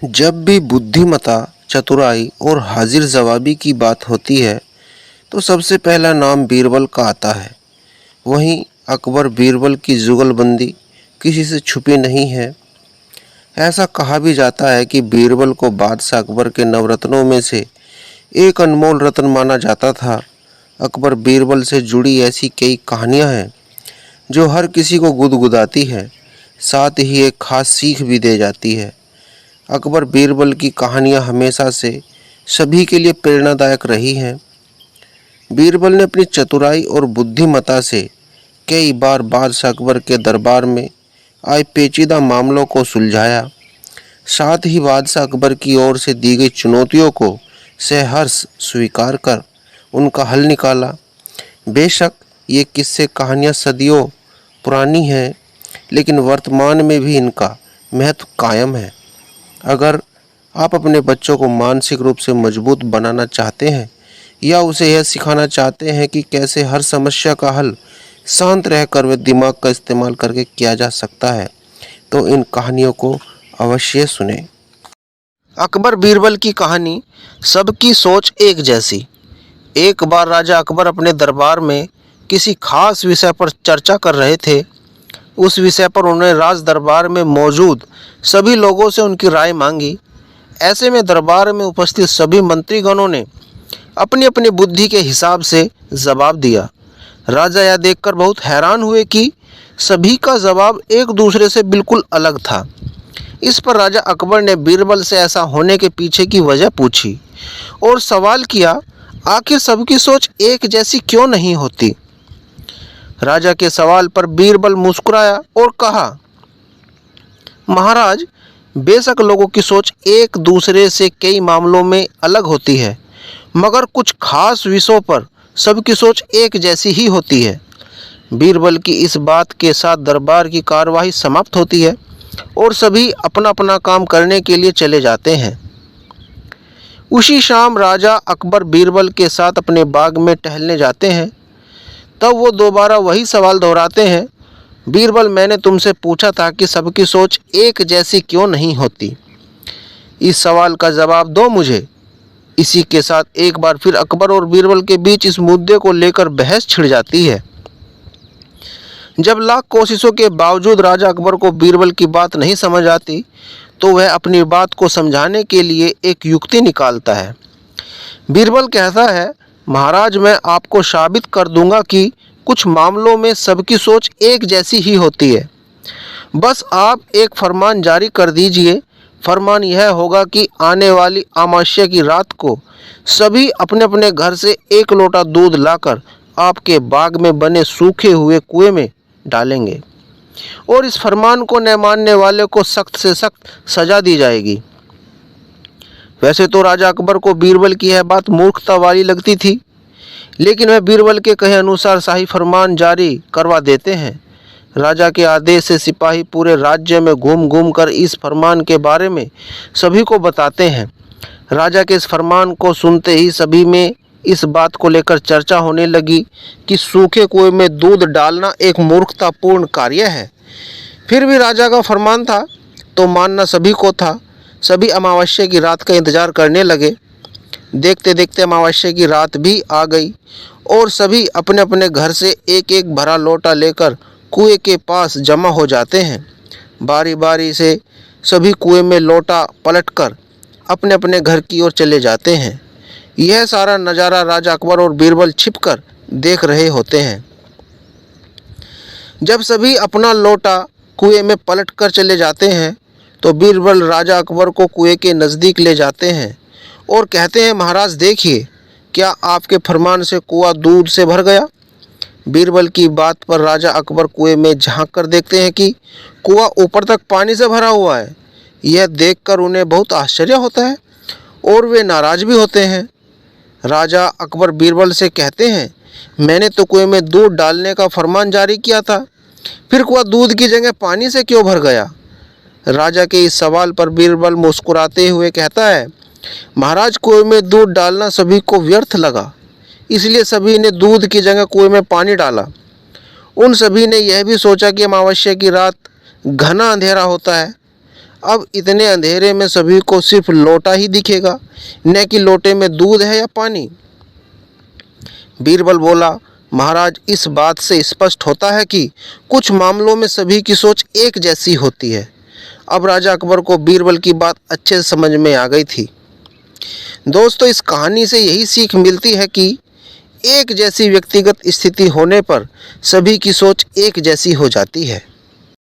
जब भी बुद्धिमत्ता, चतुराई और हाजिर जवाबी की बात होती है तो सबसे पहला नाम बीरबल का आता है। वहीं अकबर बीरबल की जुगलबंदी किसी से छुपी नहीं है। ऐसा कहा भी जाता है कि बीरबल को बादशाह अकबर के नवरत्नों में से एक अनमोल रत्न माना जाता था। अकबर बीरबल से जुड़ी ऐसी कई कहानियां हैं जो हर किसी को गुदगुदाती है, साथ ही एक खास सीख भी दे जाती है। अकबर बीरबल की कहानियां हमेशा से सभी के लिए प्रेरणादायक रही हैं। बीरबल ने अपनी चतुराई और बुद्धिमत्ता से कई बार बादशाह अकबर के दरबार में आए पेचीदा मामलों को सुलझाया। साथ ही बादशाह अकबर की ओर से दी गई चुनौतियों को सहर्ष स्वीकार कर उनका हल निकाला। बेशक ये किस्से कहानियाँ सदियों पुरानी हैं, लेकिन वर्तमान में भी इनका महत्व कायम है। अगर आप अपने बच्चों को मानसिक रूप से मजबूत बनाना चाहते हैं या उसे यह सिखाना चाहते हैं कि कैसे हर समस्या का हल शांत रहकर वे दिमाग का इस्तेमाल करके किया जा सकता है, तो इन कहानियों को अवश्य सुनें। अकबर बीरबल की कहानी। सबकी सोच एक जैसी। एक बार राजा अकबर अपने दरबार में किसी खास विषय पर चर्चा कर रहे थे। उस विषय पर उन्होंने राज दरबार में मौजूद सभी लोगों से उनकी राय मांगी। ऐसे में दरबार में उपस्थित सभी मंत्रीगणों ने अपनी अपनी बुद्धि के हिसाब से जवाब दिया। राजा यह देखकर बहुत हैरान हुए कि सभी का जवाब एक दूसरे से बिल्कुल अलग था। इस पर राजा अकबर ने बीरबल से ऐसा होने के पीछे की वजह पूछी और सवाल किया, आखिर सबकी सोच एक जैसी क्यों नहीं होती। राजा के सवाल पर बीरबल मुस्कुराया और कहा, महाराज, बेशक लोगों की सोच एक दूसरे से कई मामलों में अलग होती है, मगर कुछ खास विषयों पर सबकी सोच एक जैसी ही होती है। बीरबल की इस बात के साथ दरबार की कार्यवाही समाप्त होती है और सभी अपना अपना काम करने के लिए चले जाते हैं। उसी शाम राजा अकबर बीरबल के साथ अपने बाग में टहलने जाते हैं। तब वो दोबारा वही सवाल दोहराते हैं, बीरबल, मैंने तुमसे पूछा था कि सबकी सोच एक जैसी क्यों नहीं होती। इस सवाल का जवाब दो मुझे। इसी के साथ एक बार फिर अकबर और बीरबल के बीच इस मुद्दे को लेकर बहस छिड़ जाती है। जब लाख कोशिशों के बावजूद राजा अकबर को बीरबल की बात नहीं समझ आती, तो वह अपनी बात को समझाने के लिए एक युक्ति निकालता है। बीरबल कहता है, महाराज, मैं आपको साबित कर दूंगा कि कुछ मामलों में सबकी सोच एक जैसी ही होती है। बस आप एक फरमान जारी कर दीजिए। फरमान यह होगा कि आने वाली अमावस्या की रात को सभी अपने अपने घर से एक लोटा दूध लाकर आपके बाग में बने सूखे हुए कुएं में डालेंगे और इस फरमान को न मानने वाले को सख्त से सख्त सजा दी जाएगी। वैसे तो राजा अकबर को बीरबल की यह बात मूर्खता वाली लगती थी, लेकिन वह बीरबल के कहे अनुसार शाही फरमान जारी करवा देते हैं। राजा के आदेश से सिपाही पूरे राज्य में घूम घूम कर इस फरमान के बारे में सभी को बताते हैं। राजा के इस फरमान को सुनते ही सभी में इस बात को लेकर चर्चा होने लगी कि सूखे कुएं में दूध डालना एक मूर्खतापूर्ण कार्य है। फिर भी राजा का फरमान था तो मानना सभी को था। सभी अमावस्या की रात का इंतजार करने लगे। देखते देखते अमावस्या की रात भी आ गई और सभी अपने अपने घर से एक एक भरा लोटा लेकर कुएं के पास जमा हो जाते हैं। बारी बारी से सभी कुएं में लोटा पलटकर अपने अपने घर की ओर चले जाते हैं। यह सारा नज़ारा राजा अकबर और बीरबल छिपकर देख रहे होते हैं। जब सभी अपना लोटा कुएं में पलटकर चले जाते हैं तो बीरबल राजा अकबर को कुएं के नज़दीक ले जाते हैं और कहते हैं, महाराज देखिए, क्या आपके फरमान से कुआं दूध से भर गया। बीरबल की बात पर राजा अकबर कुएं में झांक कर देखते हैं कि कुआं ऊपर तक पानी से भरा हुआ है। यह देखकर उन्हें बहुत आश्चर्य होता है और वे नाराज भी होते हैं। राजा अकबर बीरबल से कहते हैं, मैंने तो कुएं में दूध डालने का फरमान जारी किया था, फिर कुआं दूध की जगह पानी से क्यों भर गया। राजा के इस सवाल पर बीरबल मुस्कुराते हुए कहता है, महाराज, कुएं में दूध डालना सभी को व्यर्थ लगा, इसलिए सभी ने दूध की जगह कुएं में पानी डाला। उन सभी ने यह भी सोचा कि अमावस्या की रात घना अंधेरा होता है। अब इतने अंधेरे में सभी को सिर्फ लोटा ही दिखेगा, न कि लोटे में दूध है या पानी। बीरबल बोला, महाराज, इस बात से स्पष्ट होता है कि कुछ मामलों में सभी की सोच एक जैसी होती है। अब राजा अकबर को बीरबल की बात अच्छे से समझ में आ गई थी। दोस्तों, इस कहानी से यही सीख मिलती है कि एक जैसी व्यक्तिगत स्थिति होने पर सभी की सोच एक जैसी हो जाती है।